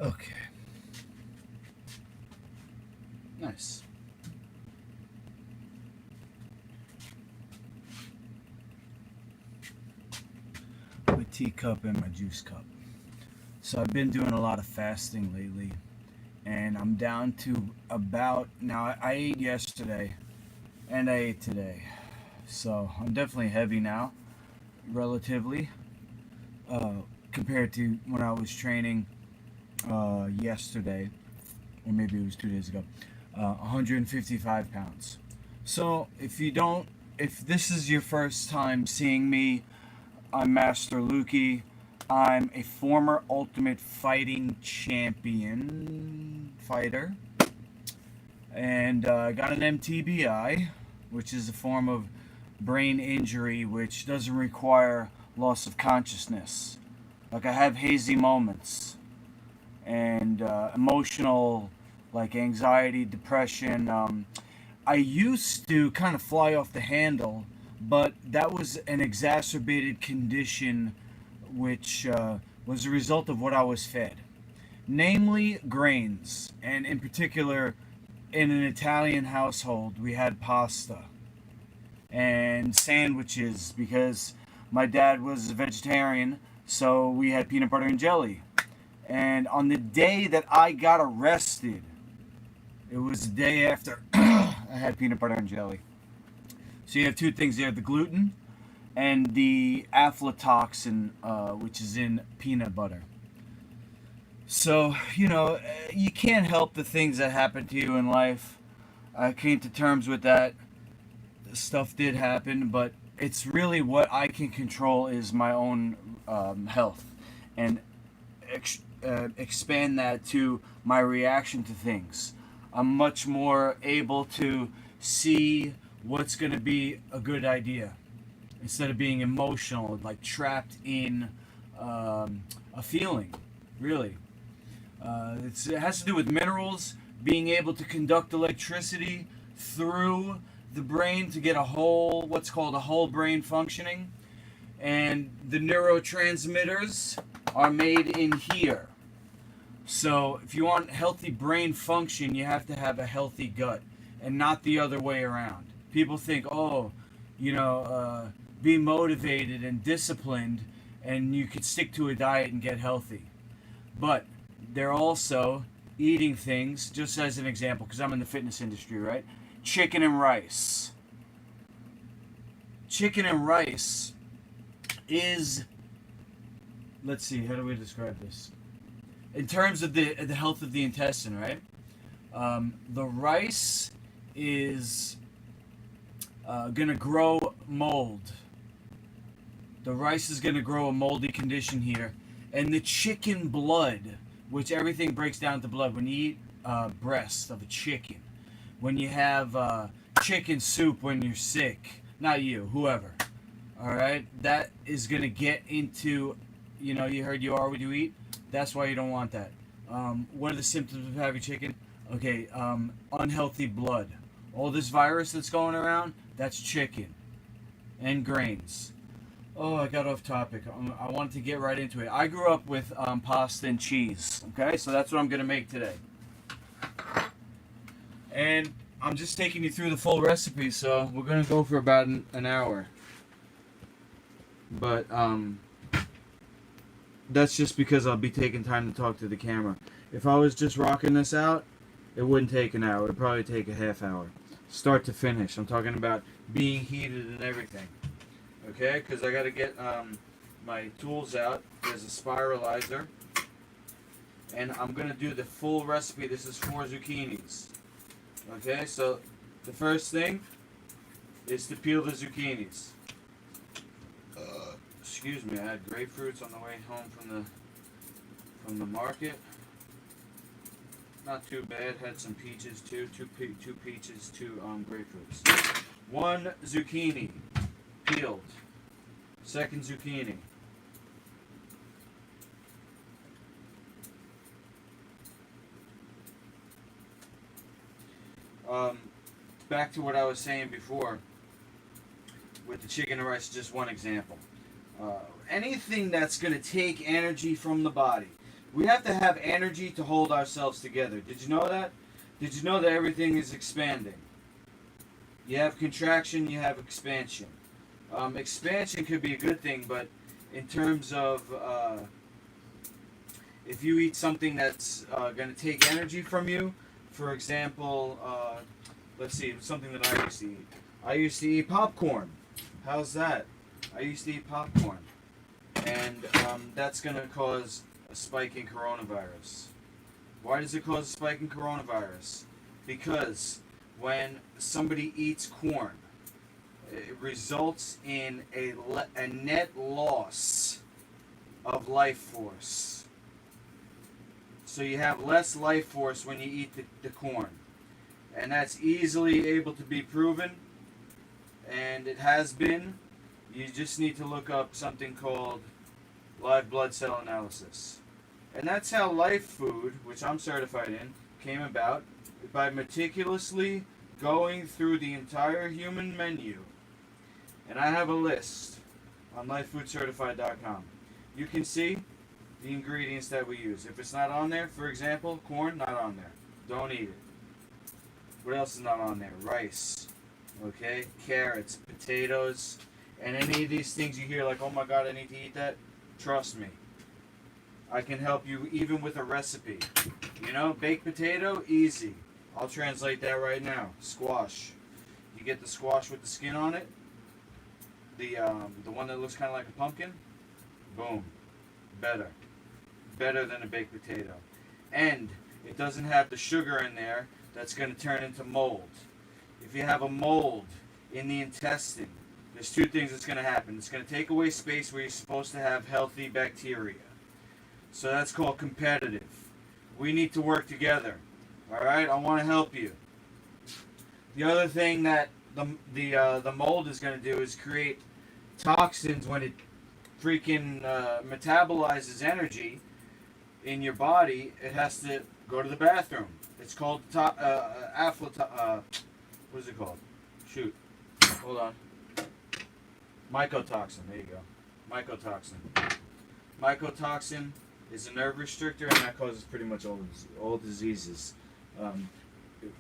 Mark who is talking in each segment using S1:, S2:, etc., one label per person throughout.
S1: Okay. Nice. My teacup and my juice cup. So I've been doing a lot of fasting lately, and I'm down to about now. I ate yesterday, and I ate today, so I'm definitely heavy now, relatively, uh, compared to when I was training yesterday, or maybe it was 2 days ago. 155 pounds. So if this is your first time seeing me, I'm Master Lukey. I'm a former Ultimate Fighting Champion fighter, and I got an MTBI, which is a form of brain injury which doesn't require loss of consciousness. Like I have hazy moments and emotional, like anxiety, depression. I used to kind of fly off the handle, but that was an exacerbated condition which was a result of what I was fed, namely grains, and in particular, in an Italian household, we had pasta and sandwiches because my dad was a vegetarian, so we had peanut butter and jelly. And on the day that I got arrested, it was the day after I had peanut butter and jelly. So you have two things there: the gluten and the aflatoxin, which is in peanut butter. So, you can't help the things that happen to you in life. I came to terms with that. Stuff did happen, but it's really what I can control is my own health, and expand that to my reaction to things. I'm much more able to see what's going to be a good idea instead of being emotional, like trapped in a feeling, really. It has to do with minerals, being able to conduct electricity through the brain to get what's called a whole brain functioning. And the neurotransmitters are made in here. So if you want healthy brain function, you have to have a healthy gut and not the other way around. People think, oh, be motivated and disciplined and you could stick to a diet and get healthy. But they're also eating things, just as an example, because I'm in the fitness industry, right? Chicken and rice. Chicken and rice is, let's see, how do we describe this? In terms of the health of the intestine, right? The rice is going to grow mold. The rice is going to grow a moldy condition here. And the chicken blood, which everything breaks down to blood. When you eat breast of a chicken, when you have chicken soup when you're sick, not you, whoever, all right, that is going to get into, you heard you are what you eat. That's why you don't want that. What are the symptoms of having chicken? Okay, unhealthy blood. All this virus that's going around, that's chicken and grains. Oh, I got off topic. I wanted to get right into it. I grew up with pasta and cheese. Okay, so that's what I'm going to make today. And I'm just taking you through the full recipe, so we're going to go for about an hour. But that's just because I'll be taking time to talk to the camera. If I was just rocking this out, it wouldn't take an hour. It would probably take a half hour. Start to finish. I'm talking about being heated and everything. Okay, because I got to get my tools out. There's a spiralizer. And I'm going to do the full recipe. This is 4 zucchinis. Okay, so the first thing is to peel the zucchinis. Excuse me, I had grapefruits on the way home from the market. Not too bad. Had some peaches too. Two peaches, 2 grapefruits. 1 zucchini peeled. Second zucchini. Back to what I was saying before with the chicken and rice, just one example. Anything that's going to take energy from the body, We have to have energy to hold ourselves together. Did you know that? Did you know that everything is expanding? You have contraction, you have expansion. Expansion could be a good thing, but in terms of if you eat something that's going to take energy from you, for example, let's see, something that I used to eat. I used to eat popcorn. How's that? I used to eat popcorn. And that's going to cause a spike in coronavirus. Why does it cause a spike in coronavirus? Because when somebody eats corn, it results in a net loss of life force. So you have less life force when you eat the corn. And that's easily able to be proven. And it has been. You just need to look up something called live blood cell analysis. And that's how Life Food, which I'm certified in, came about by meticulously going through the entire human menu. And I have a list on lifefoodcertified.com. You can see the ingredients that we use. If it's not on there, for example, corn, not on there. Don't eat it. What else is not on there? Rice, okay, carrots, potatoes, and any of these things you hear like, oh my God, I need to eat that. Trust me. I can help you even with a recipe. You know, baked potato, easy. I'll translate that right now. Squash. You get the squash with the skin on it. The one that looks kind of like a pumpkin. Boom. Better. Better than a baked potato. And it doesn't have the sugar in there that's going to turn into mold. If you have a mold in the intestine, there's two things that's going to happen. It's going to take away space where you're supposed to have healthy bacteria. So that's called competitive. We need to work together. Alright? I want to help you. The other thing that the mold is going to do is create toxins when it freaking metabolizes energy in your body. It has to go to the bathroom. It's called what is it called? Shoot. Hold on. Mycotoxin. There you go. Mycotoxin. Mycotoxin is a nerve restrictor, and that causes pretty much all diseases.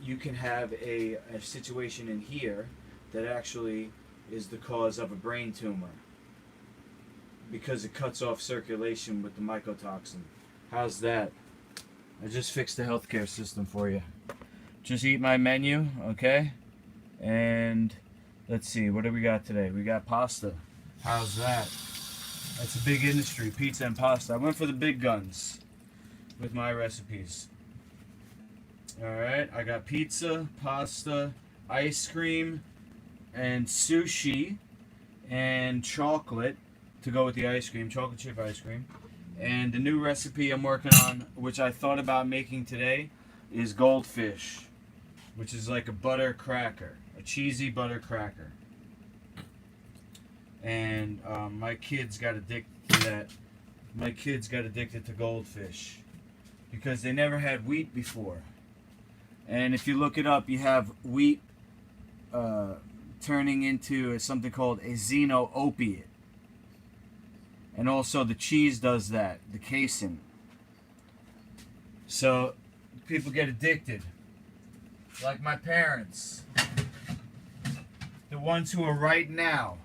S1: You can have a situation in here that actually is the cause of a brain tumor because it cuts off circulation with the mycotoxin. How's that? I just fixed the healthcare system for you. Just eat my menu, okay? And let's see, what do we got today? We got pasta. How's that? That's a big industry, pizza and pasta. I went for the big guns with my recipes. Alright, I got pizza, pasta, ice cream, and sushi, and chocolate to go with the ice cream, chocolate chip ice cream. And the new recipe I'm working on, which I thought about making today, is goldfish, which is like a butter cracker, a cheesy butter cracker. And my kids got addicted to that. My kids got addicted to goldfish because they never had wheat before. And if you look it up, you have wheat turning into something called a xeno-opiate. And also the cheese does that, the casein. So people get addicted. Like my parents. The ones who are right now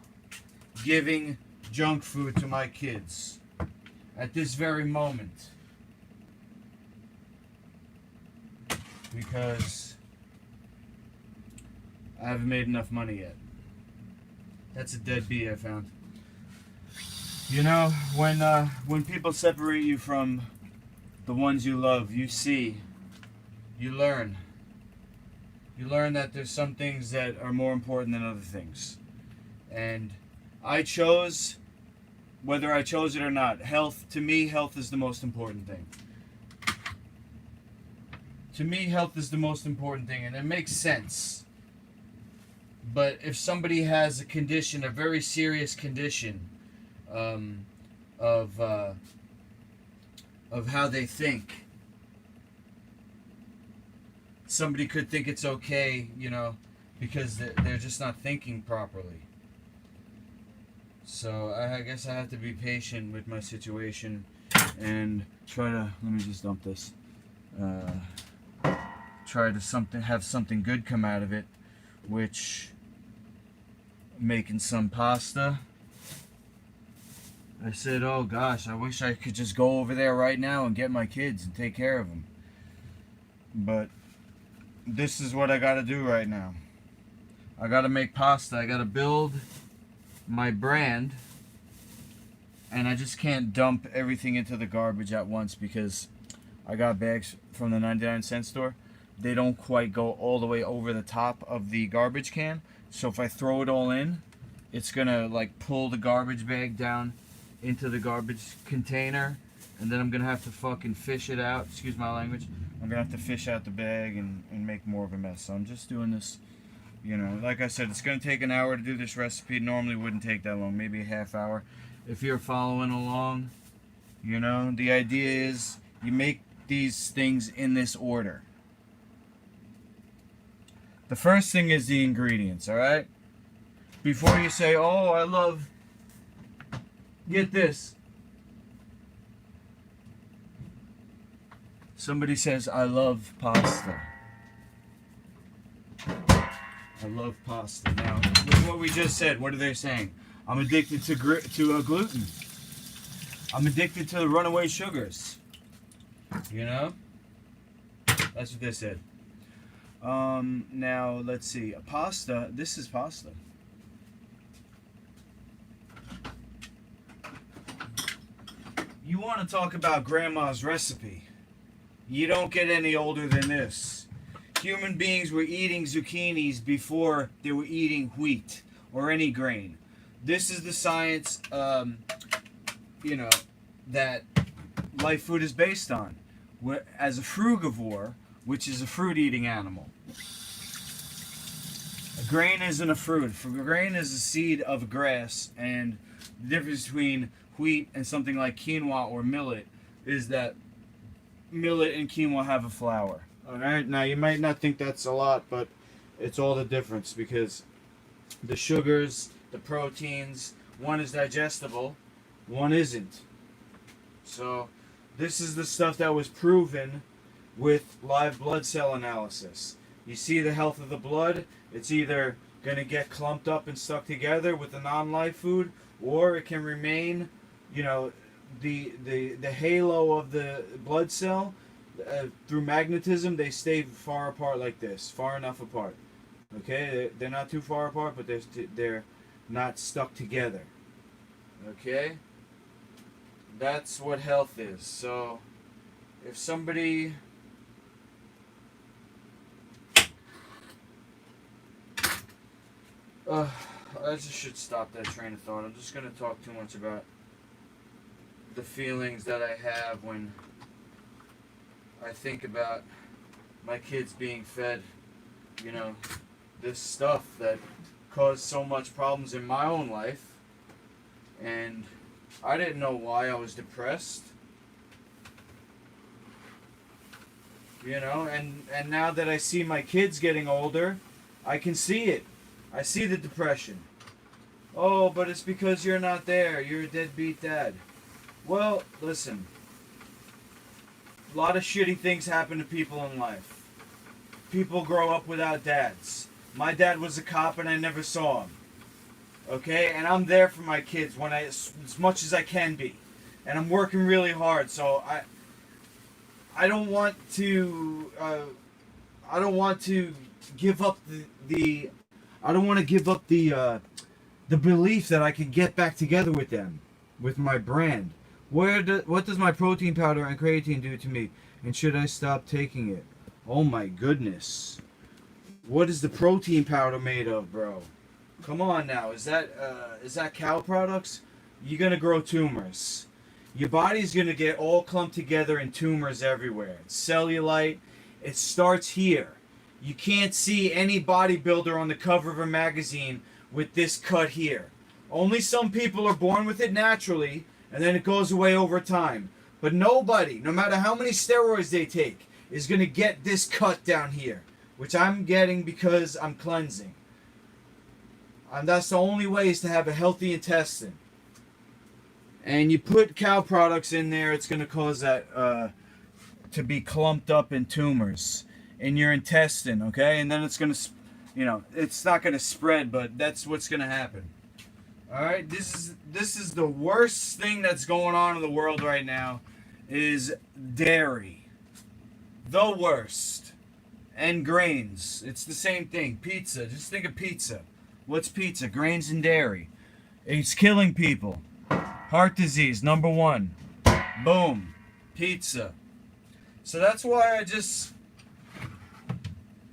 S1: giving junk food to my kids. At this very moment. Because I haven't made enough money yet. That's a dead bee I found. You know, when people separate you from the ones you love, you see, you learn. You learn that there's some things that are more important than other things. And I chose, whether I chose it or not, health, to me, health is the most important thing. To me, health is the most important thing, and it makes sense. But if somebody has a condition, a very serious condition, of how they think, somebody could think it's okay, you know, because they're just not thinking properly. So I guess I have to be patient with my situation and try to, let me just dump this, try to have something good come out of it, which, making some pasta. I said, oh gosh, I wish I could just go over there right now and get my kids and take care of them. But this is what I gotta do right now. I gotta make pasta. I gotta build my brand. And I just can't dump everything into the garbage at once because I got bags from the 99-cent store. They don't quite go all the way over the top of the garbage can. So if I throw it all in, it's gonna like pull the garbage bag down into the garbage container, and then I'm gonna have to fucking fish it out. Excuse my language. I'm gonna have to fish out the bag and make more of a mess. So I'm just doing this, you know, like I said, it's gonna take an hour to do this recipe. Normally wouldn't take that long, maybe a half hour. If you're following along, you know, the idea is you make these things in this order. The first thing is the ingredients, alright? Before you say, oh, I love, get this. Somebody says, I love pasta. I love pasta. Now, with what we just said, what are they saying? I'm addicted to gluten. I'm addicted to the runaway sugars. You know? That's what they said. Now, let's see. A pasta. This is pasta. You want to talk about grandma's recipe. You don't get any older than this. Human beings were eating zucchinis before they were eating wheat or any grain. This is the science, you know, that life food is based on. As a frugivore, which is a fruit-eating animal. A grain isn't a fruit. A grain is a seed of grass, and the difference between wheat and something like quinoa or millet is that millet and quinoa have a flour. Alright, now you might not think that's a lot, but it's all the difference because the sugars, the proteins, one is digestible, one isn't. So this is the stuff that was proven with live blood cell analysis. You see the health of the blood, it's either going to get clumped up and stuck together with a non-life food, or it can remain, you know, the halo of the blood cell, through magnetism, they stay far apart like this, far enough apart. Okay, they're not too far apart, but they're not stuck together. Okay, that's what health is. So, if somebody I just should stop that train of thought. I'm just going to talk too much about the feelings that I have when I think about my kids being fed, you know, this stuff that caused so much problems in my own life. And I didn't know why I was depressed. You know, and now that I see my kids getting older, I can see it. I see the depression. Oh, but it's because you're not there. You're a deadbeat dad. Well, listen. A lot of shitty things happen to people in life. People grow up without dads. My dad was a cop and I never saw him. Okay? And I'm there for my kids when as much as I can be. And I'm working really hard, so I don't want to give up the belief that I could get back together with them, with my brand. What does my protein powder and creatine do to me? And should I stop taking it? Oh my goodness. What is the protein powder made of, bro? Come on now. Is that cow products? You're going to grow tumors. Your body's going to get all clumped together in tumors everywhere. It's cellulite. It starts here. You can't see any bodybuilder on the cover of a magazine with this cut here. Only some people are born with it naturally, and then it goes away over time. But nobody, no matter how many steroids they take, is going to get this cut down here, which I'm getting because I'm cleansing. And that's the only way is to have a healthy intestine. And you put cow products in there, it's going to cause that to be clumped up in tumors in your intestine, okay? And then it's going to, you know, it's not going to spread, but that's what's going to happen. All right, this is the worst thing that's going on in the world right now is dairy. The worst. And grains. It's the same thing. Pizza. Just think of pizza. What's pizza? Grains and dairy. It's killing people. Heart disease, number 1. Boom. Pizza. So that's why I just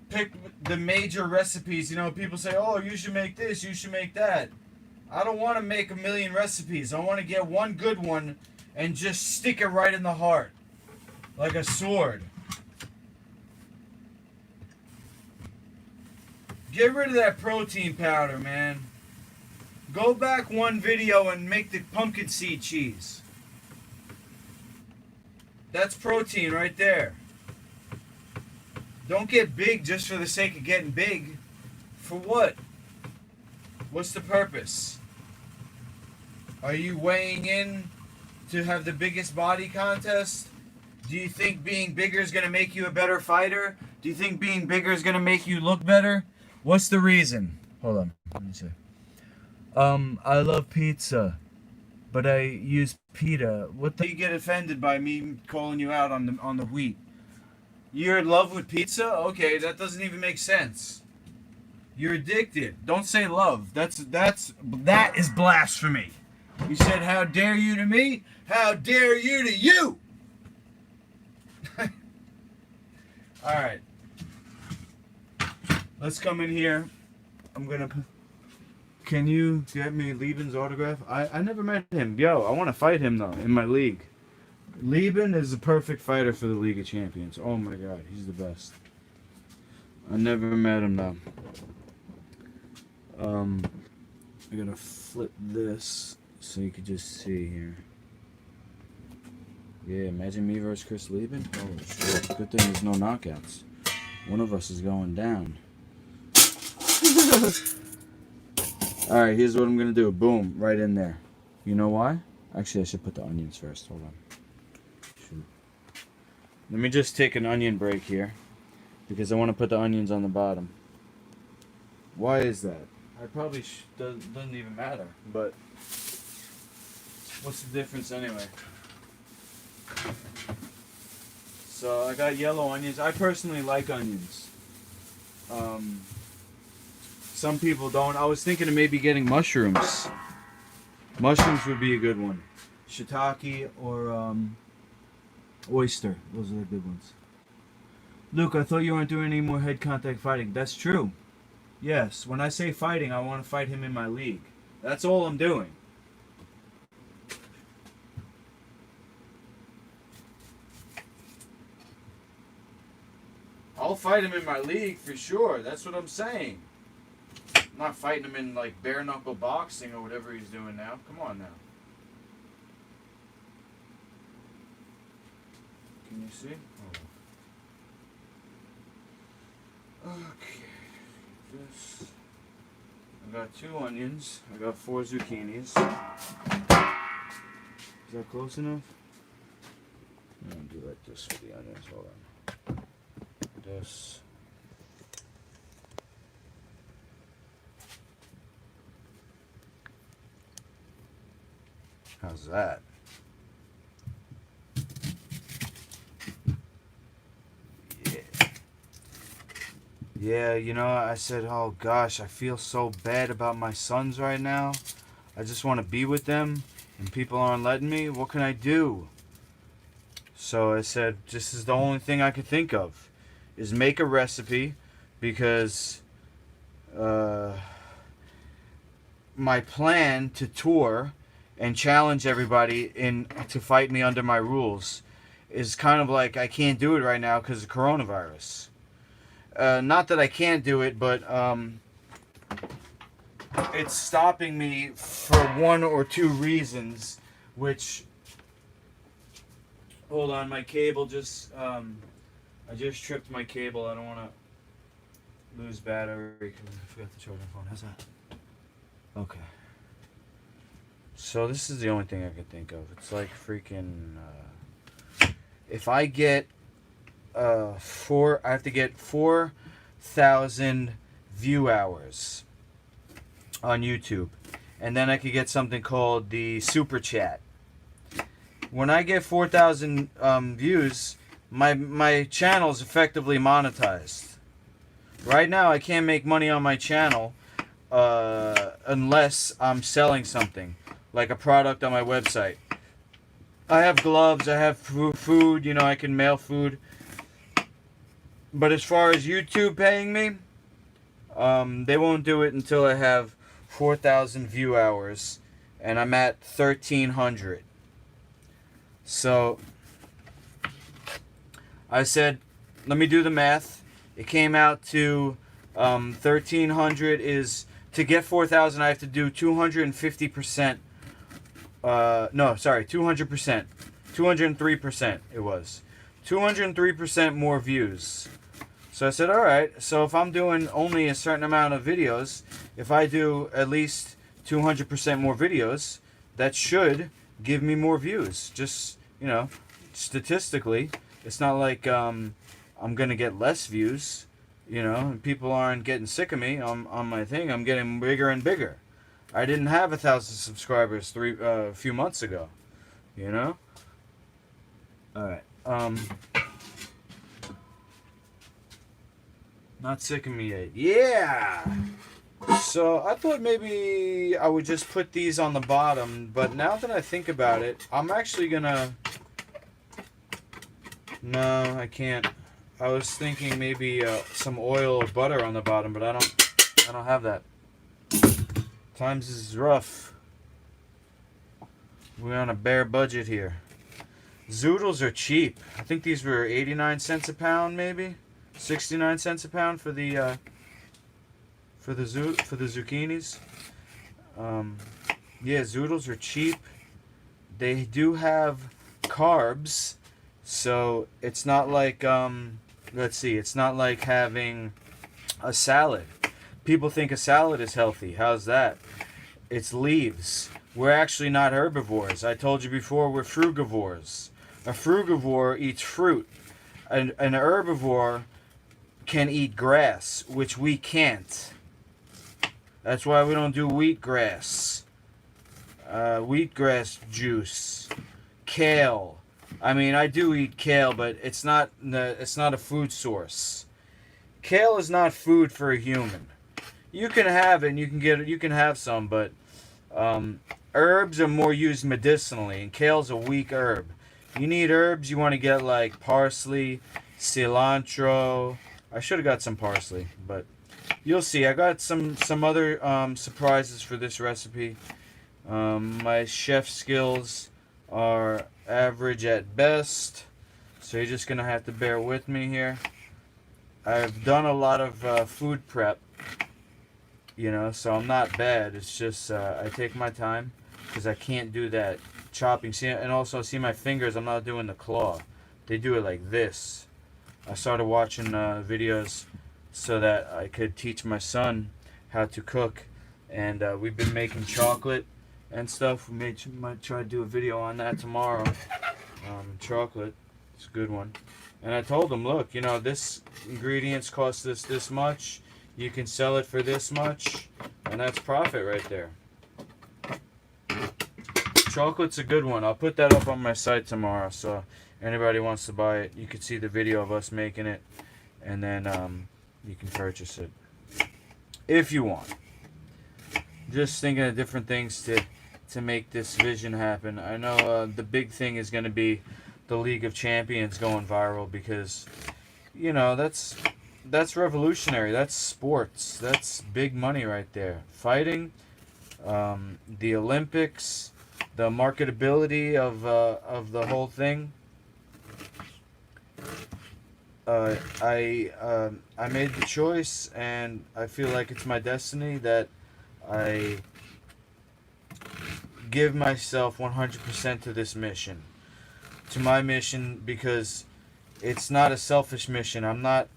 S1: pick the major recipes. You know, people say, oh, you should make this, you should make that. I don't want to make a million recipes. I want to get one good one and just stick it right in the heart. Like a sword. Get rid of that protein powder, man. Go back one video and make the pumpkin seed cheese. That's protein right there. Don't get big just for the sake of getting big. For what? What's the purpose? Are you weighing in to have the biggest body contest? Do you think being bigger is going to make you a better fighter? Do you think being bigger is going to make you look better? What's the reason? Hold on. Let me see. I love pizza, but I use pita. What the? You get offended by me calling you out on the wheat? You're in love with pizza? Okay, that doesn't even make sense. You're addicted. Don't say love. That is blasphemy. You said, "How dare you to me? How dare you to you?" All right. Let's come in here. I'm gonna. Can you get me Lieben's autograph? I never met him. Yo, I want to fight him though in my league. Lieben is the perfect fighter for the League of Champions. Oh my God, he's the best. I never met him though. I gotta flip this so you can just see here. Yeah, imagine me versus Chris Lieben. Oh shit! Good thing there's no knockouts. One of us is going down. Alright, here's what I'm going to do. Boom, right in there. You know why? Actually, I should put the onions first. Hold on. Shoot. Let me just take an onion break here. Because I want to put the onions on the bottom. Why is that? I probably doesn't even matter. But what's the difference anyway? So I got yellow onions. I personally like onions. Some people don't. I was thinking of maybe getting mushrooms. Mushrooms would be a good one. Shiitake or oyster. Those are the good ones. Luke, I thought you weren't doing any more head contact fighting. That's true. Yes, when I say fighting, I want to fight him in my league. That's all I'm doing. I'll fight him in my league for sure. That's what I'm saying. I'm not fighting him in like bare knuckle boxing or whatever he's doing now. Come on now. Can you see? Oh. Okay. This. I got 2 onions. I got 4 zucchinis. Is that close enough? I'm gonna do like this with the onions. Hold on. This. How's that? Yeah. Yeah, you know, I said, oh gosh, I feel so bad about my sons right now. I just want to be with them, and people aren't letting me. What can I do? So I said, this is the only thing I could think of, is make a recipe, because my plan to tour and challenge everybody to fight me under my rules is kind of like I can't do it right now because of coronavirus. Not that I can't do it, but it's stopping me for 1 or 2 reasons, which, hold on, my cable just, I just tripped my cable. I don't want to lose battery. I forgot to charge my phone. How's that? Okay. So this is the only thing I can think of. It's like freaking. If I get I have to get 4,000 view hours on YouTube, and then I could get something called the super chat. When I get 4,000 views, my channel is effectively monetized. Right now, I can't make money on my channel unless I'm selling something, like a product on my website. I have gloves, I have food, you know, I can mail food. But as far as YouTube paying me, they won't do it until I have 4,000 view hours, and I'm at 1,300. So I said, let me do the math. It came out to 1,300 is, to get 4,000, I have to do 250%. No, sorry, 200%. 203% it was. 203% more views. So I said, alright, so if I'm doing only a certain amount of videos, if I do at least 200% more videos, that should give me more views. Just, you know, statistically, it's not like I'm going to get less views, you know, people aren't getting sick of me on my thing. I'm getting bigger and bigger. I didn't have 1,000 subscribers a few months ago, you know? Alright, not sick of me yet. Yeah! So I thought maybe I would just put these on the bottom, but now that I think about it, I'm actually gonna... No, I can't. I was thinking maybe some oil or butter on the bottom, but I don't have that. Times is rough. We're on a bare budget here. Zoodles are cheap. I think these were 89 cents a pound, maybe 69 cents a pound for the zucchinis. Yeah, Zoodles are cheap. They do have carbs, so it's not like let's see, it's not like having a salad. People think a salad is healthy. How's that? It's leaves. We're actually not herbivores. I told you before, we're frugivores. A frugivore eats fruit. An herbivore can eat grass, which we can't. That's why we don't do wheatgrass. Wheatgrass juice. Kale. I mean, I do eat kale, but it's not a food source. Kale is not food for a human. You can have it, and you can have some, but herbs are more used medicinally, and kale's a weak herb. You need herbs, you want to get like parsley, cilantro. I should have got some parsley, but you'll see. I got some other surprises for this recipe. My chef skills are average at best, so you're just gonna have to bear with me here. I've done a lot of food prep, you know, so I'm not bad. It's just I take my time because I can't do that chopping. See, and also see my fingers, I'm not doing the claw. They do it like this. I started watching videos so that I could teach my son how to cook, and we've been making chocolate and stuff. We might try to do a video on that tomorrow. Chocolate, it's a good one. And I told him, look, you know, this ingredients cost us this much. You can sell it for this much, and that's profit right there. Chocolate's a good one. I'll put that up on my site tomorrow, so anybody wants to buy it, you can see the video of us making it, and then you can purchase it if you want. Just thinking of different things to make this vision happen. I know the big thing is going to be the League of Champions going viral, because, you know, that's revolutionary. That's sports. That's big money right there. Fighting, the Olympics, the marketability of the whole thing. I made the choice, and I feel like it's my destiny that I give myself 100% to this mission, to my mission, because it's not a selfish mission. I'm not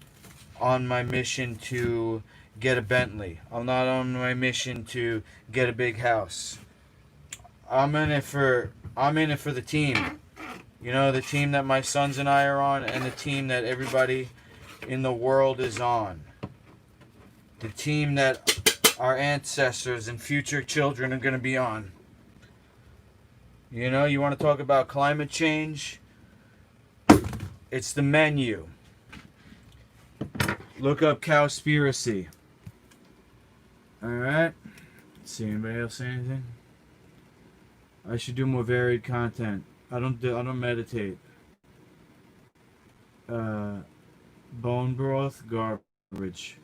S1: on my mission to get a Bentley. I'm not on my mission to get a big house. I'm in it for the team. You know, the team that my sons and I are on, and the team that everybody in the world is on. The team that our ancestors and future children are going to be on. You know, you want to talk about climate change? It's the menu. Look up Cowspiracy. Alright. See anybody else say anything? I should do more varied content. I don't meditate. Bone broth, garbage.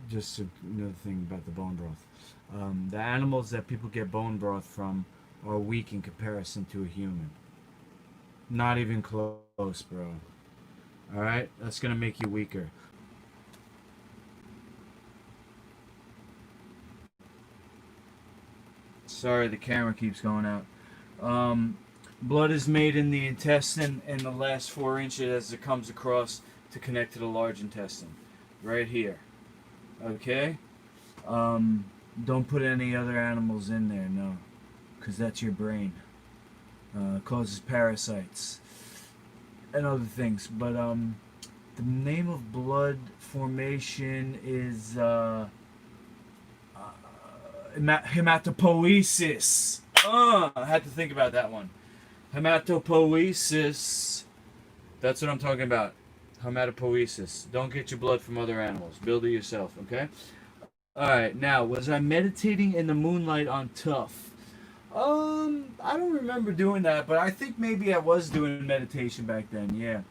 S1: Just another thing about the bone broth. The animals that people get bone broth from are weak in comparison to a human. Not even close, bro. Alright? That's gonna make you weaker. Sorry, the camera keeps going out. Blood is made in the intestine in the last 4 inches as it comes across to connect to the large intestine. Right here. Okay? Don't put any other animals in there, no. Because that's your brain. Causes parasites. And other things. But, the name of blood formation is, hematopoiesis. I had to think about that one. Hematopoiesis. That's what I'm talking about. Hematopoiesis. Don't get your blood from other animals. Build it yourself, okay? Alright, now, was I meditating in the moonlight on Tough? I don't remember doing that, but I think maybe I was doing meditation back then, yeah.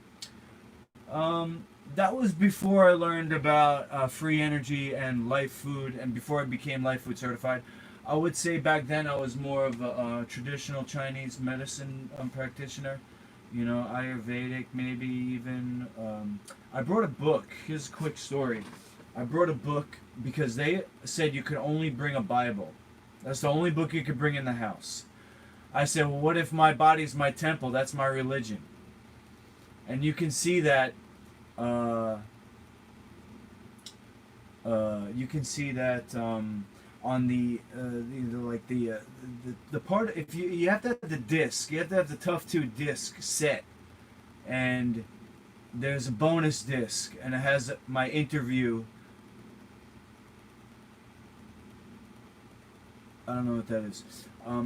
S1: That was before I learned about free energy and life food, and before I became life food certified. I would say back then I was more of a traditional Chinese medicine practitioner. You know, Ayurvedic maybe even. I brought a book. Here's a quick story. I brought a book because they said you could only bring a Bible. That's the only book you could bring in the house. I said, well, what if my body's my temple? That's my religion. And you can see that. You can see that on the part. If you have to have the disc, you have to have the Tough 2 disc set, and there's a bonus disc, and it has my interview. I don't know what that is.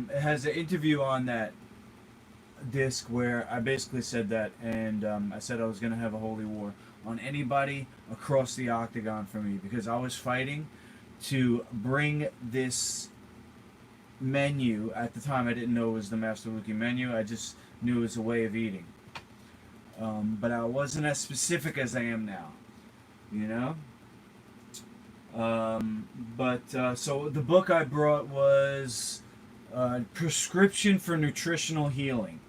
S1: It has an interview on that disc where I basically said that, and I said I was going to have a holy war on anybody across the octagon for me, because I was fighting to bring this menu. At the time I didn't know it was the Master Luki menu, I just knew it was a way of eating. But I wasn't as specific as I am now, you know? So the book I brought was Prescription for Nutritional Healing.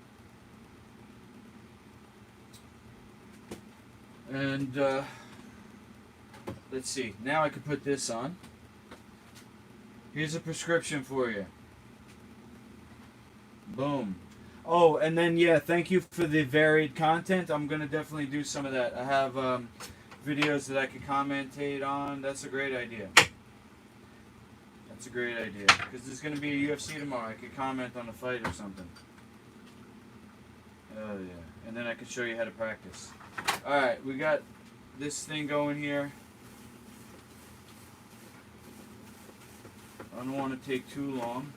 S1: And let's see, now I can put this on. Here's a prescription for you. Boom. Oh, and then, yeah, thank you for the varied content. I'm going to definitely do some of that. I have videos that I could commentate on. That's a great idea. That's a great idea. Because there's going to be a UFC tomorrow. I could comment on a fight or something. Oh, yeah. And then I could show you how to practice. Alright, we got this thing going here. I don't want to take too long.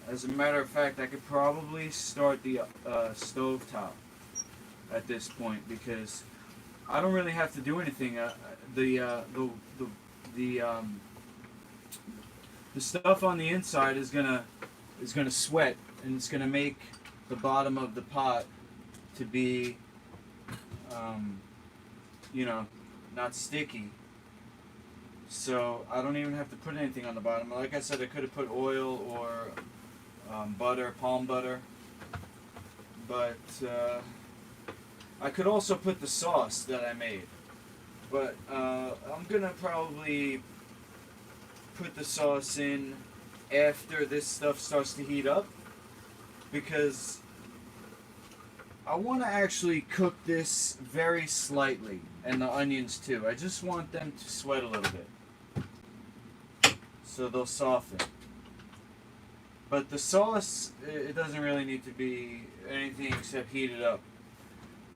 S1: As a matter of fact, I could probably start the stove top at this point, because I don't really have to do anything. The stuff on the inside is gonna sweat, and it's gonna make the bottom of the pot to be, you know, not sticky. So I don't even have to put anything on the bottom. Like I said, I could have put oil or butter, palm butter, but I could also put the sauce that I made. But I'm gonna probably put the sauce in after this stuff starts to heat up, because I want to actually cook this very slightly, and the onions too. I just want them to sweat a little bit so they'll soften. But the sauce, it doesn't really need to be anything except heated up.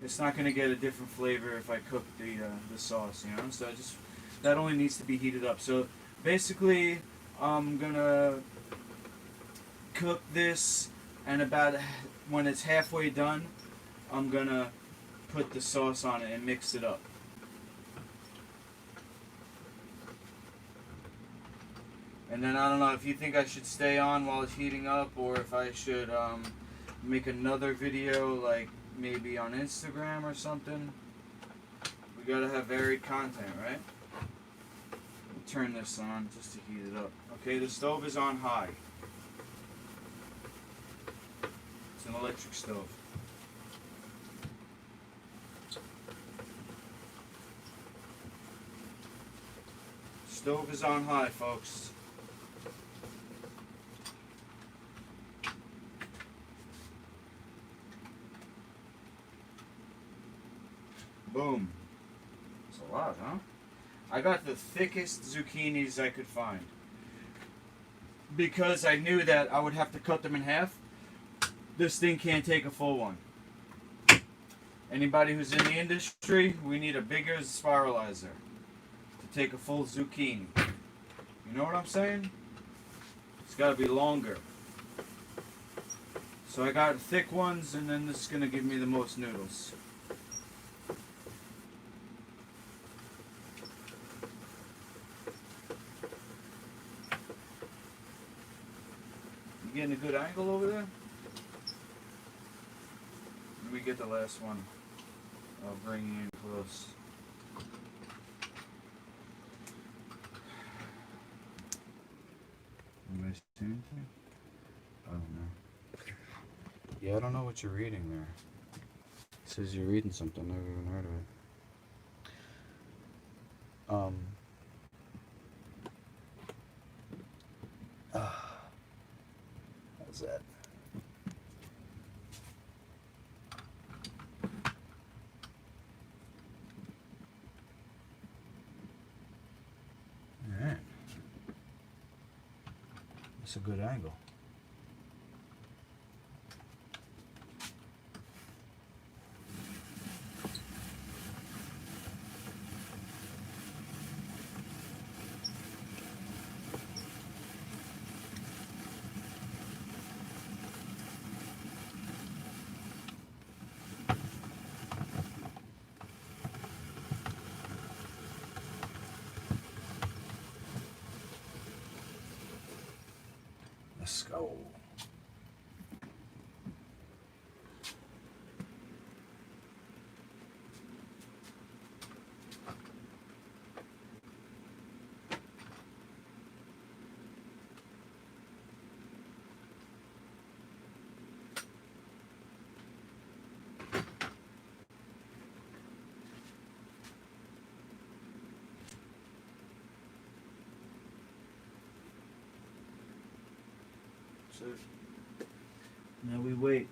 S1: It's not going to get a different flavor if I cook the sauce, you know. So that only needs to be heated up. So basically, I'm gonna cook this, and about when it's halfway done, I'm gonna put the sauce on it and mix it up. And then I don't know if you think I should stay on while it's heating up, or if I should make another video, like maybe on Instagram or something. We gotta have varied content, right? We'll turn this on just to heat it up. Okay, the stove is on high. It's an electric stove. Stove is on high, folks. Boom. That's a lot, huh? I got the thickest zucchinis I could find. Because I knew that I would have to cut them in half. This thing can't take a full one. Anybody who's in the industry, we need a bigger spiralizer to take a full zucchini. You know what I'm saying? It's got to be longer. So I got thick ones, and then this is going to give me the most noodles. You getting a good angle over there? Let me get the last one. I'll bring you in close. Am I saying anything? I don't know. Yeah, I don't know what you're reading there. It says you're reading something. I've never even heard of it. How's that? Alright. That's a good angle. Let's go. So now we wait.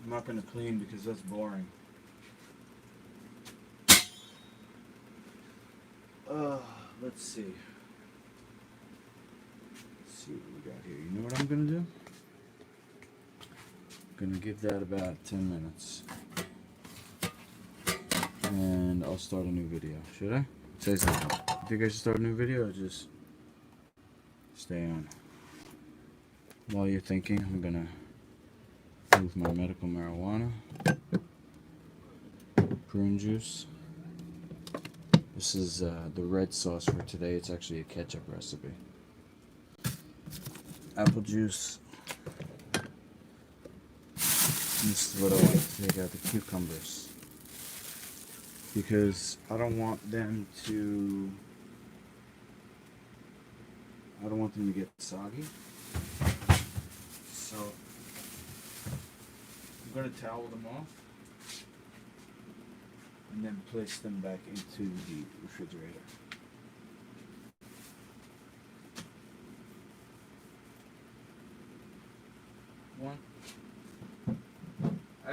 S1: I'm not going to clean because that's boring. Let's see. Let's see what we got here. You know what I'm going to do? I'm going to give that about 10 minutes. And I'll start a new video. Should I? Say something. You think I should start a new video or just stay on? While you're thinking, I'm gonna move my medical marijuana, prune juice. This is the red sauce for today. It's actually a ketchup recipe. Apple juice. This is what I like to take out, the cucumbers. Because I don't want them to get soggy. So I'm going to towel them off and then place them back into the refrigerator.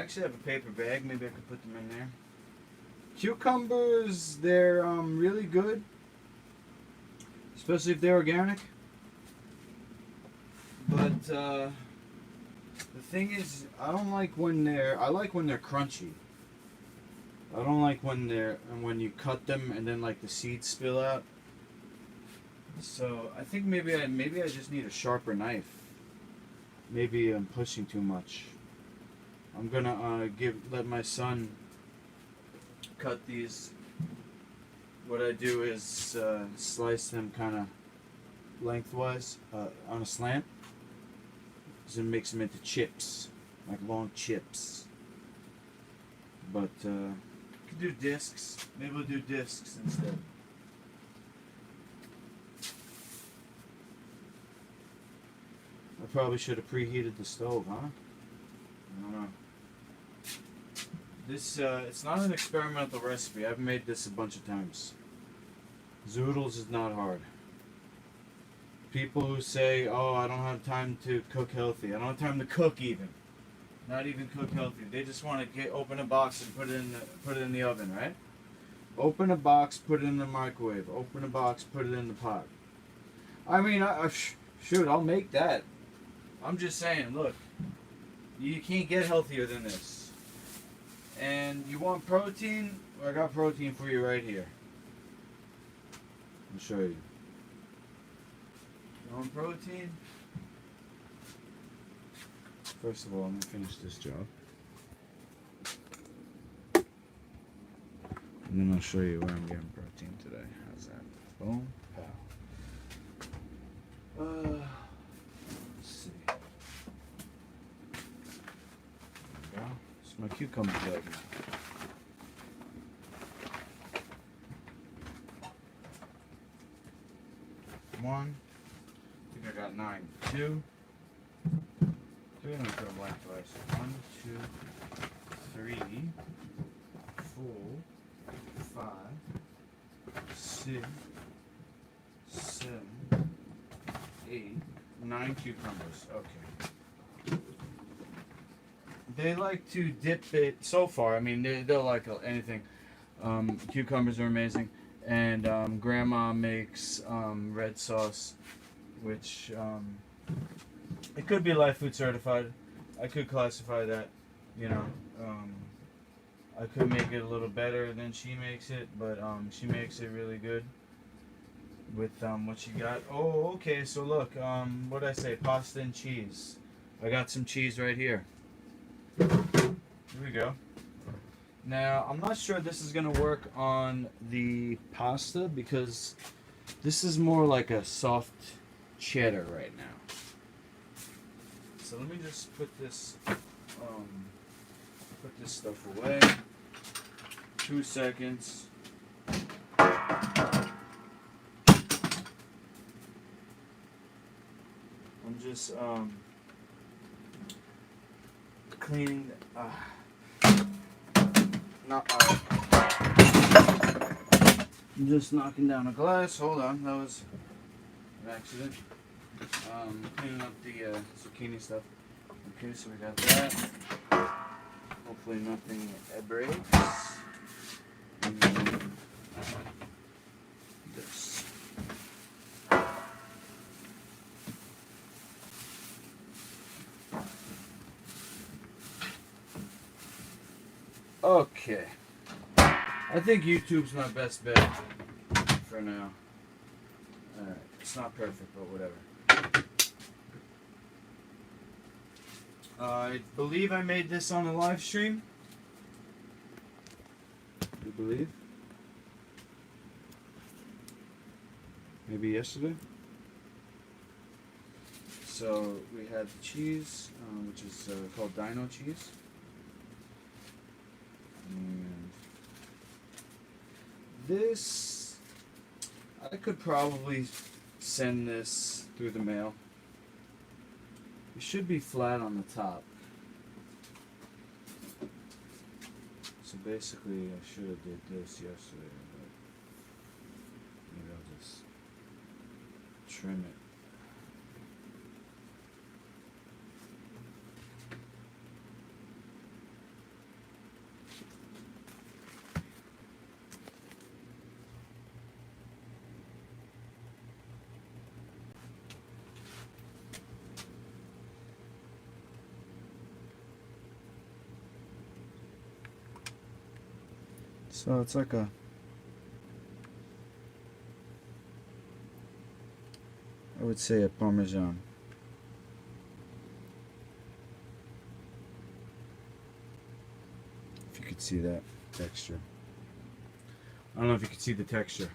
S1: actually have a paper bag. Maybe I could put them in there. Cucumbers, they're really good, especially if they're organic. But the thing is, I don't like when they're. I like when they're crunchy. I don't like when you cut them and then like the seeds spill out. So I think maybe I just need a sharper knife. Maybe I'm pushing too much. I'm gonna let my son cut these. What I do is slice them kind of lengthwise on a slant. Then mix them into chips, like long chips. But could do discs. Maybe we'll do discs instead. I probably should have preheated the stove, huh? I don't know. This it's not an experimental recipe. I've made this a bunch of times. Zoodles is not hard. People who say, "Oh, I don't have time to cook healthy. I don't have time to cook even." Not even cook healthy. They just want to open a box and put it in the oven, right? Open a box, put it in the microwave. Open a box, put it in the pot. I mean, shoot, I'll make that. I'm just saying, look, you can't get healthier than this. And you want protein? Well, I got protein for you right here. I'll show you. You want protein? First of all, I'm going to finish this job. And then I'll show you where I'm getting protein today. How's that? Boom. Pow. Let's see. There we go. It's my cucumber jug. One. I think I got 9. 2. 3. Let me put them lengthwise. 1, 2, 3, 4, 5, 6, 7, 8, 9 cucumbers. Okay. They like to dip it so far. I mean, they'll like anything. Cucumbers are amazing. And Grandma makes red sauce, which it could be lifefood certified. I could classify that, you know. I could make it a little better than she makes it, but she makes it really good with what she got. Oh, okay, so look, what did I say? Pasta and cheese. I got some cheese right here. Here we go. Now, I'm not sure this is going to work on the pasta because this is more like a soft cheddar right now. So let me just put this stuff away. 2 seconds. I'm just cleaning. I'm just knocking down a glass. Hold on, that was an accident. Cleaning up the zucchini stuff. Okay, so we got that. Hopefully nothing breaks. And then this. Okay. I think YouTube's my best bet for now. Alright, it's not perfect, but whatever. I believe I made this on a live stream. You believe? Maybe yesterday? So we had the cheese, which is called Dino cheese. And this, I could probably send this through the mail. It should be flat on the top. So basically, I should have did this yesterday, but maybe I'll just trim it. So it's like a, I would say a Parmesan. If you could see that texture. I don't know if you can see the texture.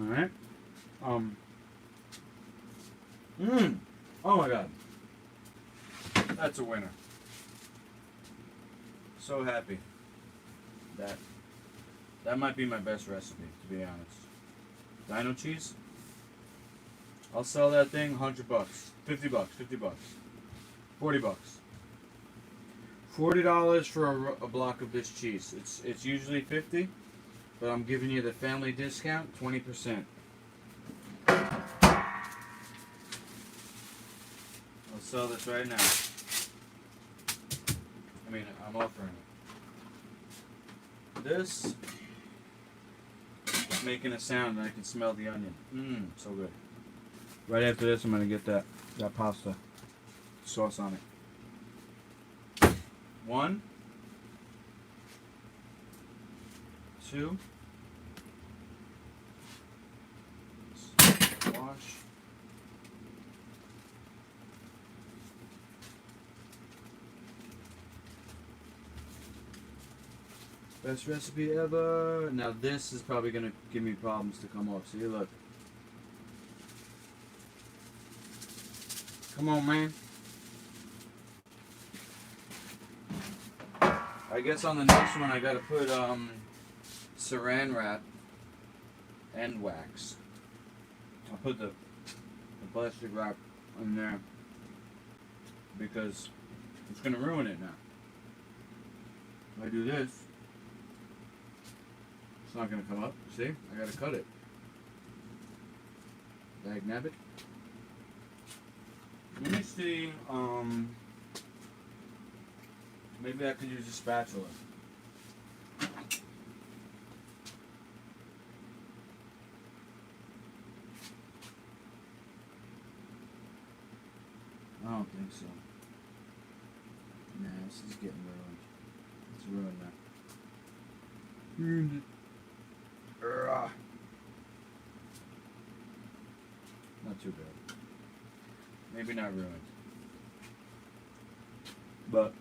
S1: Alright. Oh my god. That's a winner. So happy. That might be my best recipe, to be honest. Dino cheese? I'll sell that thing $100. $50, $50. $40. $40 for a block of this cheese. It's usually $50, but I'm giving you the family discount, 20%. I'll sell this right now. I mean, I'm offering it. This is making a sound and I can smell the onion. So good. Right after this, I'm gonna get that pasta sauce on it. 1, 2. Wash. Best recipe ever. Now this is probably gonna give me problems to come off. See, look. Come on, man. I guess on the next one I gotta put saran wrap and wax. I'll put the plastic wrap in there because it's gonna ruin it now. If I do this, it's not gonna come up. See? I gotta cut it. Dag nabbit. Let me see, maybe I could use a spatula. I don't think so. Nah, this is getting ruined. It's ruined now. Ruined it. Not too bad. Maybe not ruined. But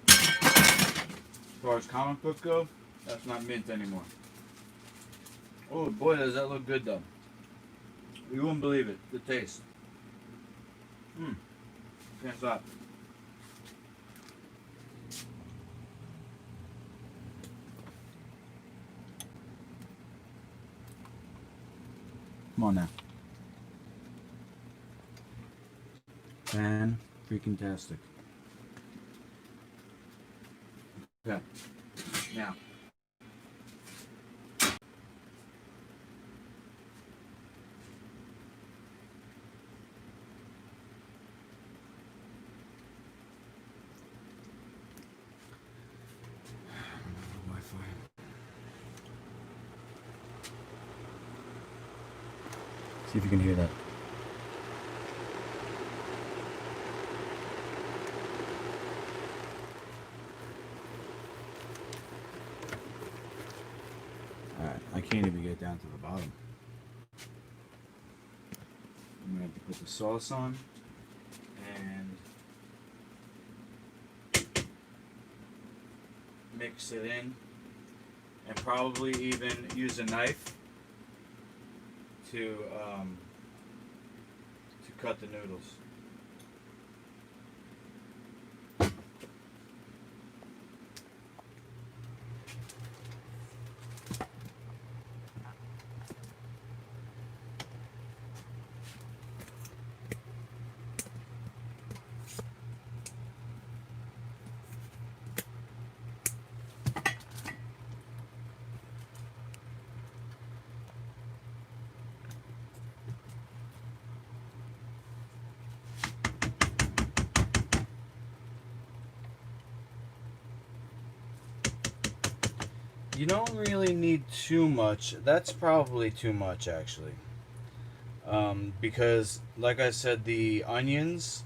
S1: as far as comic book go, that's not mint anymore. Oh boy, does that look good though. You wouldn't believe it, the taste. Can't stop. Come on now. Fan freaking tastic. Okay. Now. Wi-Fi. See if you can hear that. I can't even get down to the bottom. I'm going to have to put the sauce on and mix it in and probably even use a knife to cut the noodles. You don't really need too much. That's probably too much, actually. Because, like I said, the onions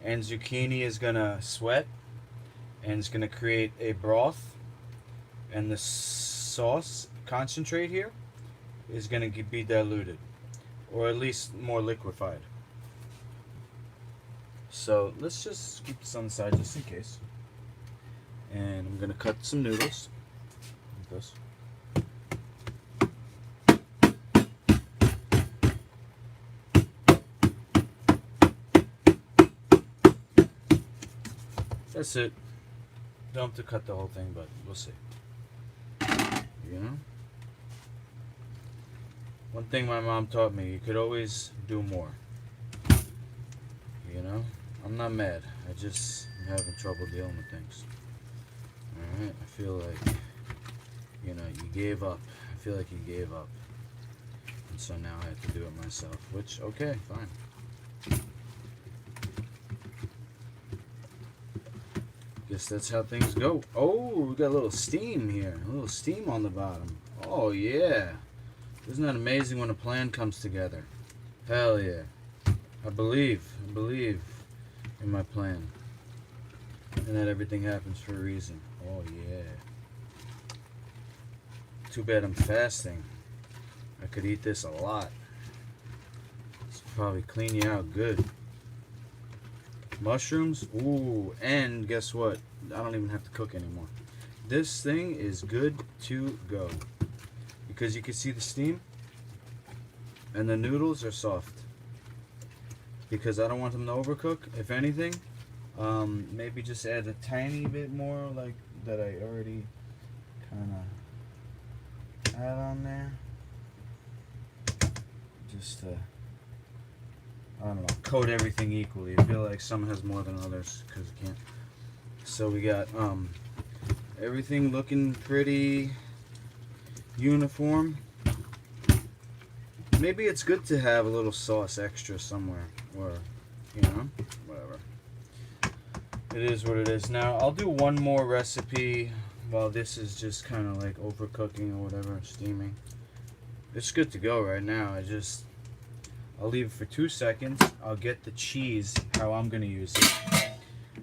S1: and zucchini is gonna sweat, and it's gonna create a broth, and the sauce concentrate here is gonna be diluted, or at least more liquefied. So let's just keep this on the side just in case. And I'm gonna cut some noodles like this. That's it. Don't have to cut the whole thing, but we'll see. You know? One thing my mom taught me, you could always do more. You know? I'm not mad. I just am having trouble dealing with things. Alright? I feel like, you gave up. I feel like you gave up. And so now I have to do it myself. Which, okay, fine. Guess that's how things go. Oh, we got a little steam here. A little steam on the bottom. Oh, yeah. Isn't that amazing when a plan comes together? Hell yeah. I believe in my plan. And that everything happens for a reason. Oh, yeah. Too bad I'm fasting. I could eat this a lot. This will probably clean you out good. Mushrooms, ooh, and guess what? I don't even have to cook anymore. This thing is good to go. Because you can see the steam, and the noodles are soft. Because I don't want them to overcook. If anything, maybe just add a tiny bit more, like that I already kind of had on there. Just to, I don't know, coat everything equally. I feel like some has more than others because you can't. So we got everything looking pretty uniform. Maybe it's good to have a little sauce extra somewhere, or whatever. It is what it is. Now I'll do one more recipe while this is just kind of like overcooking or whatever, steaming. It's good to go right now. I'll leave it for 2 seconds. I'll get the cheese, how I'm gonna use it.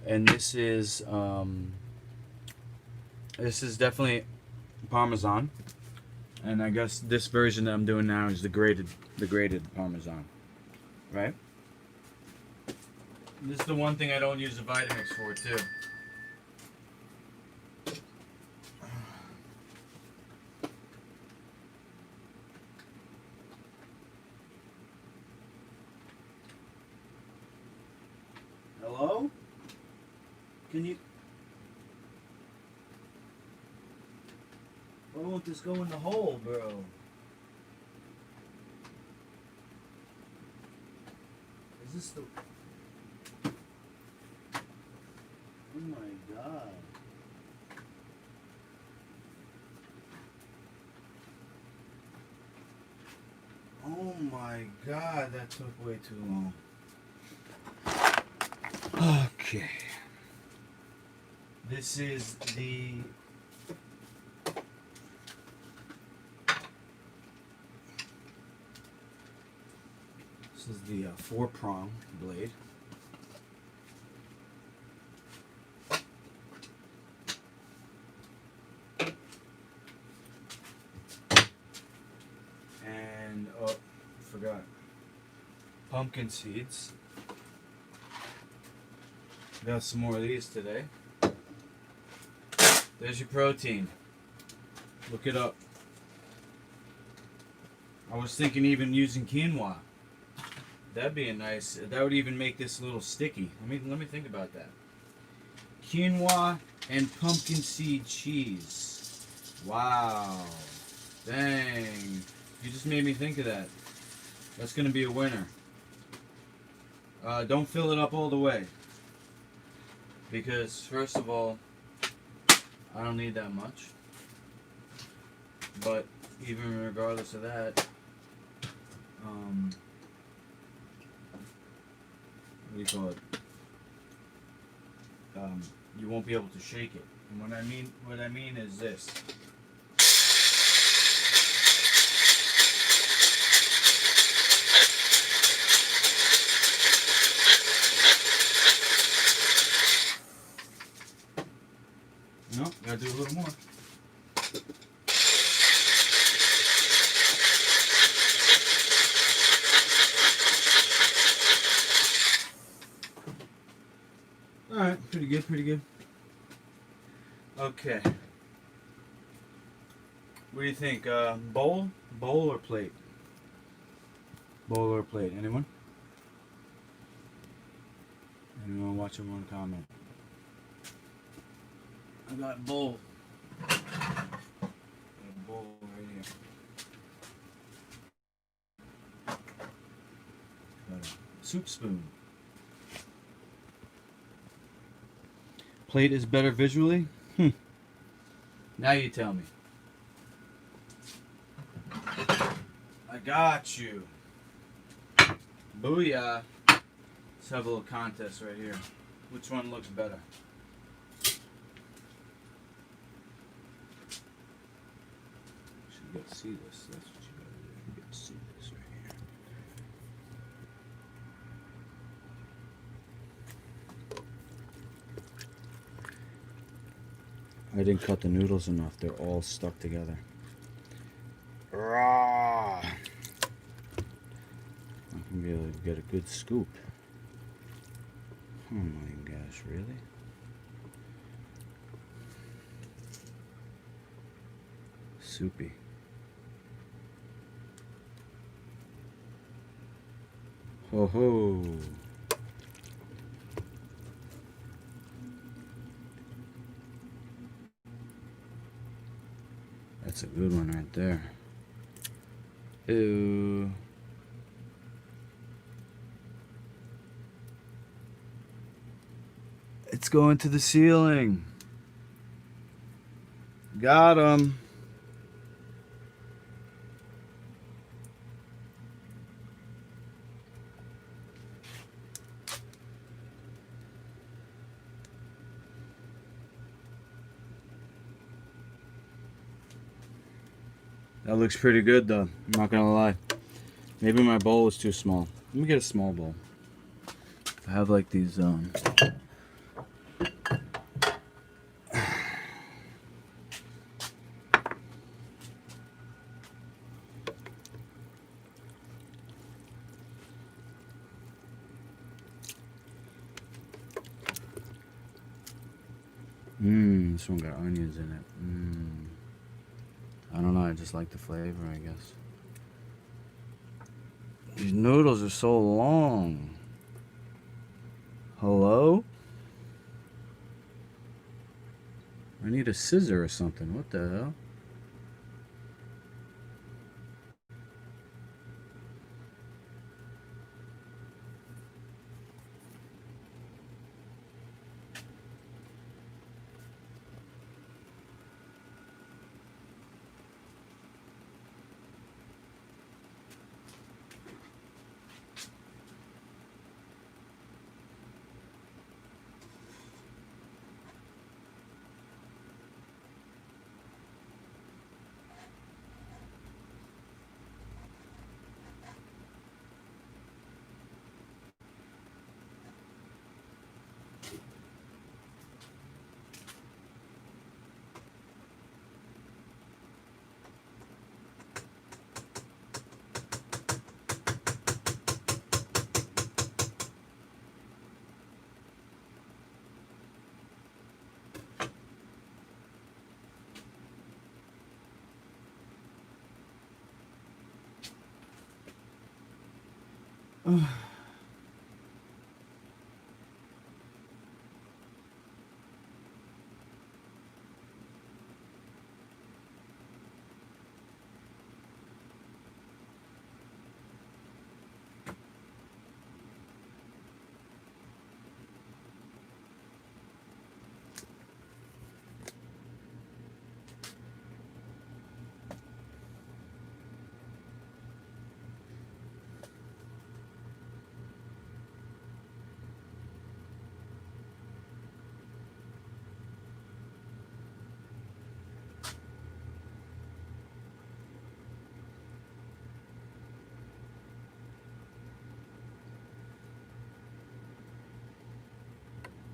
S1: And this is definitely Parmesan. And I guess this version that I'm doing now is the grated Parmesan. Right? This is the one thing I don't use the Vitamix for too. Hello? Can you... Why won't this go in the hole, bro? Is this the... Oh my god. Oh my god, that took way too long. Okay. This is the... This is the 4-prong blade. And, oh, forgot. Pumpkin seeds. Got some more of these today. There's your protein. Look it up. I was thinking even using quinoa. That'd be a nice. That would even make this a little sticky. Let me think about that. Quinoa and pumpkin seed cheese. Wow. Dang. You just made me think of that. That's gonna be a winner. Don't fill it up all the way. Because first of all, I don't need that much. But even regardless of that, what do you call it? You won't be able to shake it. And what I mean is this. Nope, gotta do a little more. Alright, pretty good, pretty good. Okay. What do you think? Bowl? Bowl or plate? Bowl or plate? Anyone? Anyone watching one comment? I got bowl. Got a bowl right here. Got a soup spoon. Plate is better visually? Now you tell me. I got you. Booyah. Let's have a little contest right here. Which one looks better? You get to see this. That's what you gotta do. You get to see this right here. I didn't cut the noodles enough. They're all stuck together. Raw. I can be able to get a good scoop. Oh my gosh, really? Soupy. Ho ho. That's a good one right there. Ew. It's going to the ceiling. Got him. That looks pretty good though, I'm not gonna lie. Maybe my bowl is too small. Let me get a small bowl. I have like these this one got onions in it. I don't know, I just like the flavor, I guess. These noodles are so long. Hello? I need a scissor or something. What the hell?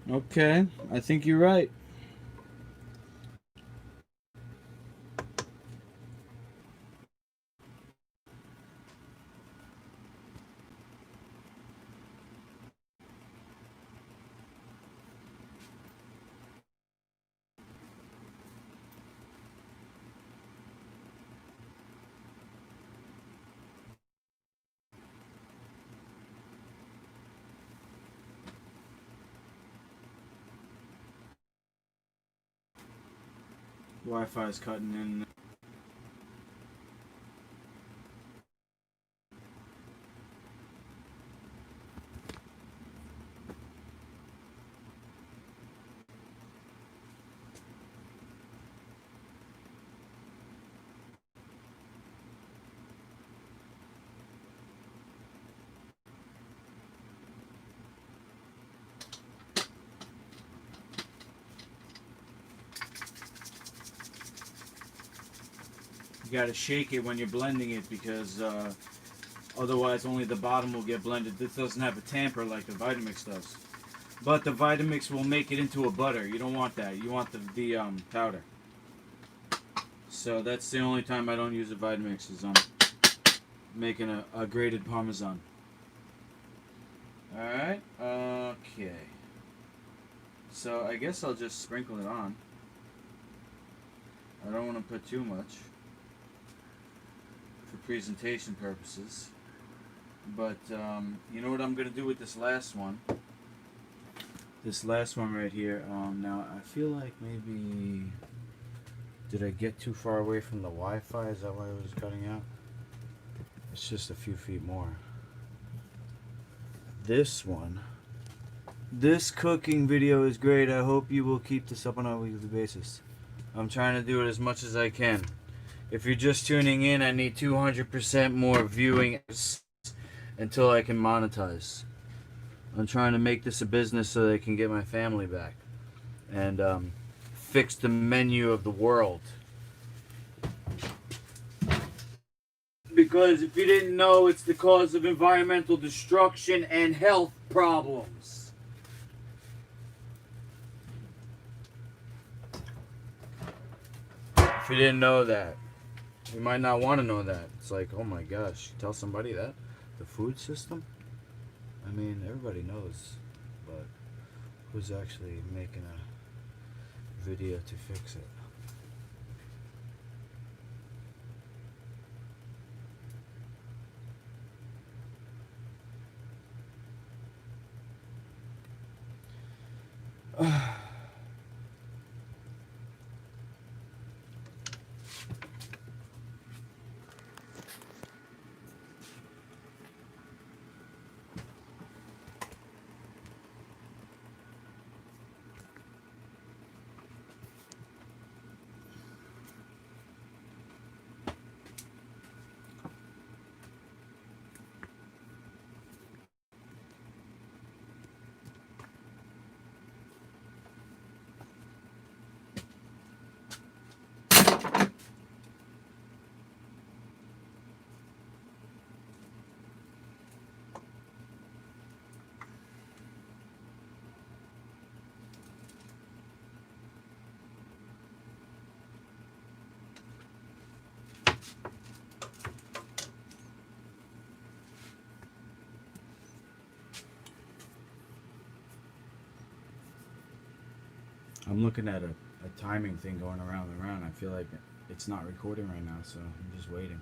S1: Okay, I think you're right. Wi-Fi is cutting in. You gotta shake it when you're blending it because otherwise only the bottom will get blended. This doesn't have a tamper like the Vitamix does. But the Vitamix will make it into a butter. You don't want that. You want the powder. So that's the only time I don't use a Vitamix is making a grated Parmesan. Alright, okay. So I guess I'll just sprinkle it on. I don't want to put too much for presentation purposes. But you know what I'm going to do with this last one? This last one right here. Now I feel like maybe... Did I get too far away from the Wi-Fi? Is that why it was cutting out? It's just a few feet more. This one. This cooking video is great. I hope you will keep this up on a weekly basis. I'm trying to do it as much as I can. If you're just tuning in, I need 200% more viewing until I can monetize. I'm trying to make this a business so that I can get my family back. And fix the menu of the world. Because if you didn't know, it's the cause of environmental destruction and health problems. If you didn't know that, you might not want to know that. It's like, oh my gosh, tell somebody that? The food system? I mean, everybody knows, but who's actually making a video to fix it? I'm looking at a timing thing going around and around. I feel like it's not recording right now, so I'm just waiting.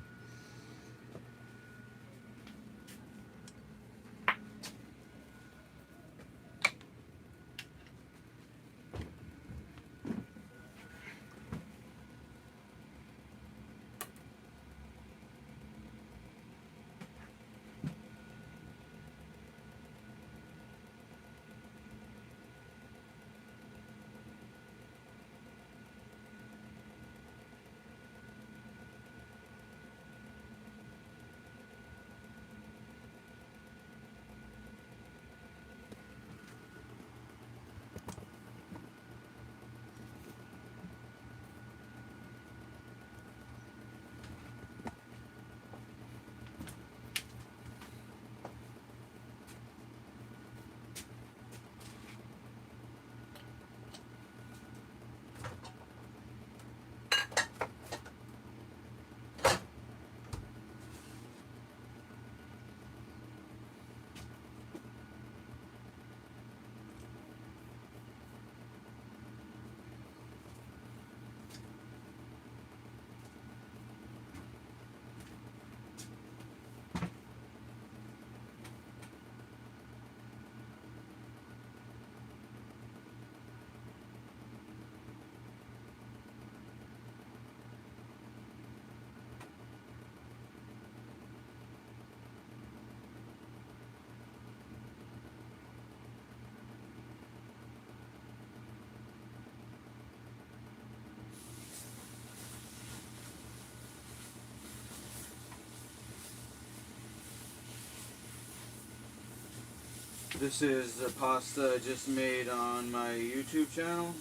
S1: This is the pasta I just made on my YouTube channel.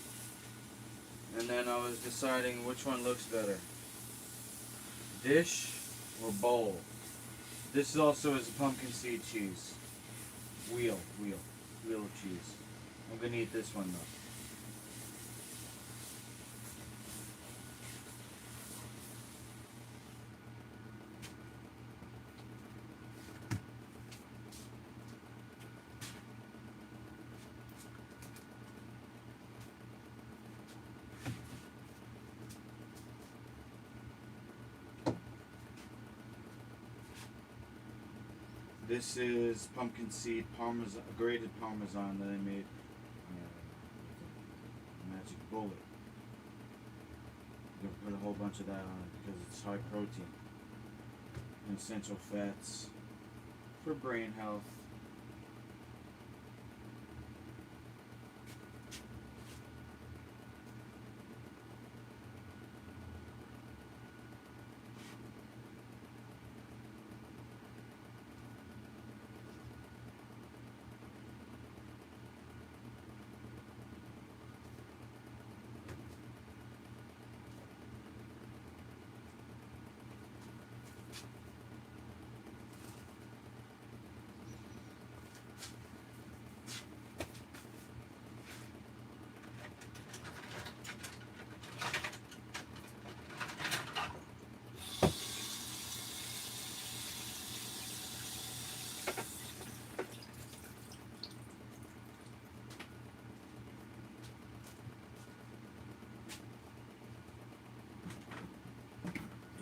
S1: And then I was deciding which one looks better. Dish or bowl. This also is a pumpkin seed cheese. Wheel of cheese. I'm gonna eat this one though. This is pumpkin seed parmesan, grated parmesan that I made. Magic bullet. I'm gonna put a whole bunch of that on it because it's high protein and essential fats for brain health.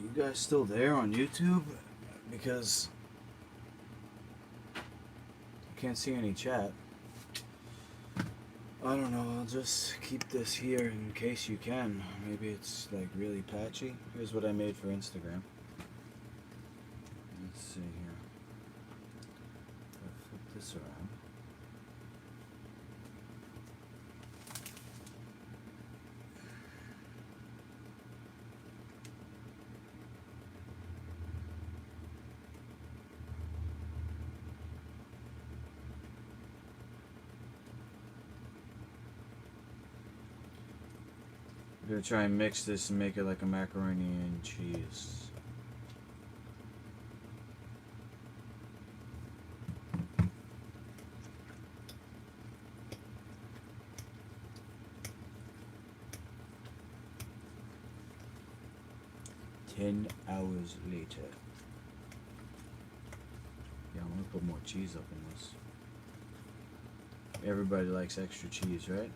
S1: You guys still there on YouTube? Because I can't see any chat. I don't know, I'll just keep this here in case you can. Maybe it's like really patchy. Here's what I made for Instagram. Let's see here. I'll flip this around. I'm gonna try and mix this and make it like a macaroni and cheese. Hours later. Yeah, I'm gonna put more cheese up in this. Everybody likes extra cheese, right?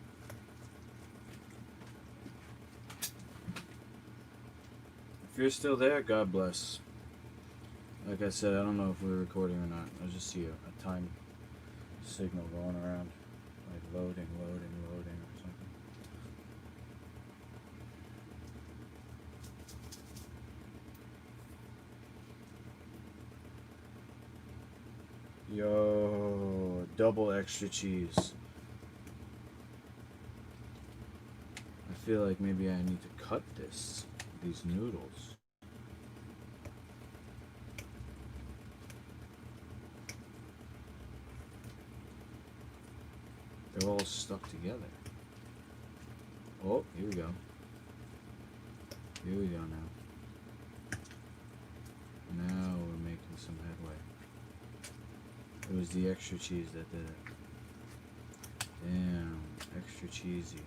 S1: If you're still there, God bless. Like I said, I don't know if we're recording or not. I just see a time signal going around. Like loading or something. Yo, double extra cheese. I feel like maybe I need to cut these noodles. They're all stuck together. Oh, here we go. Here we go now. Now we're making some headway. It was the extra cheese that did it. Damn, extra cheesy.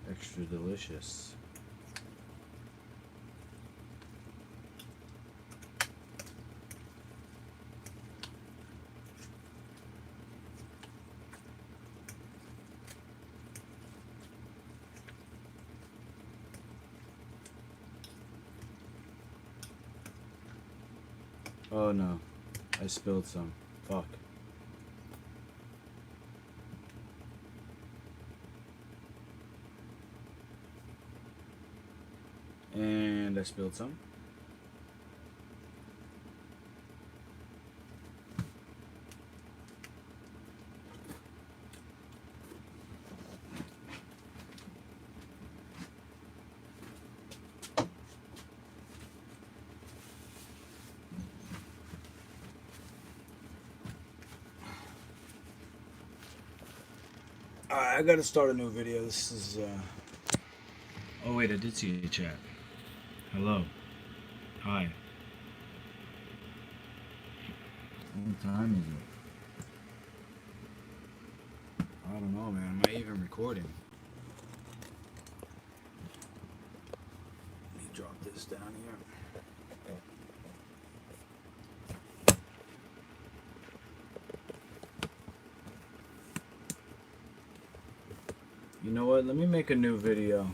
S1: Extra delicious. Oh no, I spilled some. Fuck. And I spilled some. I gotta start a new video. This is, Oh, wait, I did see a chat. Hello. Hi. What time is it? I don't know, man. Am I even recording? Let me drop this down here. You know what? Let me make a new video.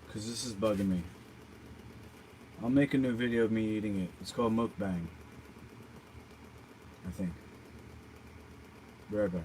S1: Because this is bugging me. I'll make a new video of me eating it. It's called mukbang. I think. Be right back.